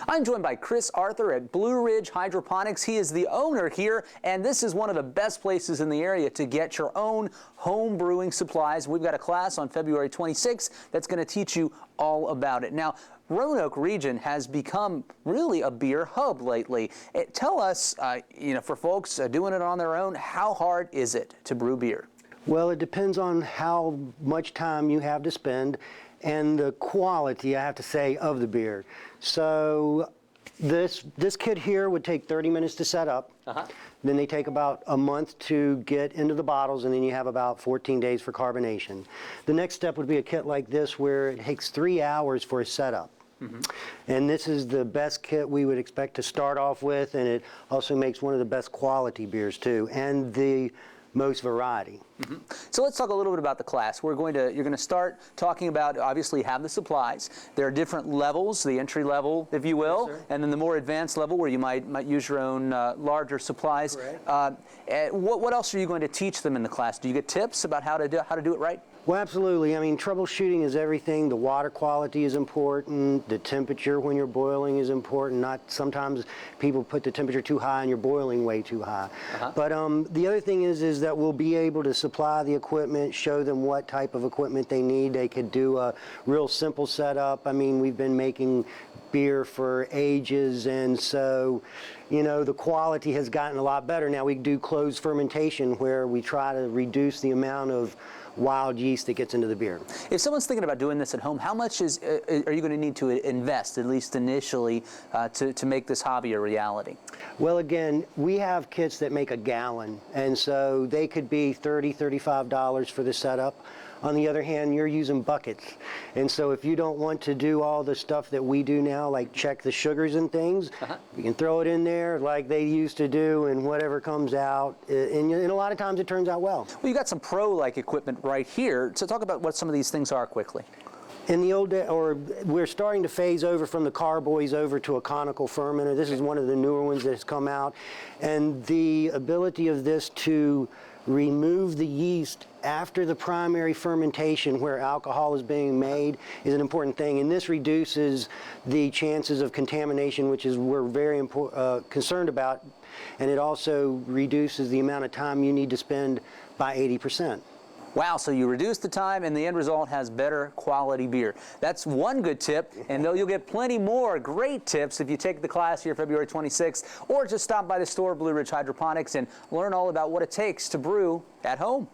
I'm joined by Chris Arthur at Blue Ridge Hydroponics. He is the owner here, and this is one of the best places in the area to get your own home brewing supplies. We've got a class on February 26th that's going to teach you all about it. Now, Roanoke region has become really a beer hub lately. Tell us, for folks doing it on their own, how hard is it to brew beer? Well, it depends on how much time you have to spend and the quality, I have to say, of the beer. So this kit here would take 30 minutes to set up. Then they take about a month to get into the bottles, and then you have about 14 days for carbonation. The next step would be a kit like this where it takes 3 hours for a setup. And this is the best kit we would expect to start off with, and it also makes one of the best quality beers too, and the most variety. So let's talk a little bit about the class. You're going to start talking about, obviously, have the supplies. There are different levels, the entry level, if you will, yes, and then the more advanced level where you might use your own larger supplies. What else are you going to teach them in the class? Do you get tips about how to do it right? Well, absolutely. I mean, troubleshooting is everything. The water quality is important. The temperature when you're boiling is important. Sometimes people put the temperature too high and you're boiling way too high. But the other thing is that we'll be able to supply the equipment, show them what type of equipment they need. They could do a real simple setup. I mean, we've been making beer for ages, and so the quality has gotten a lot better. Now we do closed fermentation where we try to reduce the amount of wild yeast that gets into the beer. If someone's thinking about doing this at home, how much are you going to need to invest, at least initially, to make this hobby a reality? Well, again, we have kits that make a gallon, and so they could be $30, $35 for the setup. On the other hand, you're using buckets. And so if you don't want to do all the stuff that we do now, like check the sugars and things, you can throw it in there like they used to do, and whatever comes out, and a lot of times it turns out well. Well, you got some pro-like equipment right here. So talk about what some of these things are quickly. In the old day, we're starting to phase over from the carboys over to a conical fermenter. This is one of the newer ones that has come out. And the ability of this to remove the yeast after the primary fermentation where alcohol is being made is an important thing, and this reduces the chances of contamination, which is we're very concerned about, and it also reduces the amount of time you need to spend by 80%. Wow, so you reduce the time and the end result has better quality beer. That's one good tip, and you'll get plenty more great tips if you take the class here February 26th, or just stop by the store, Blue Ridge Hydroponics, and learn all about what it takes to brew at home.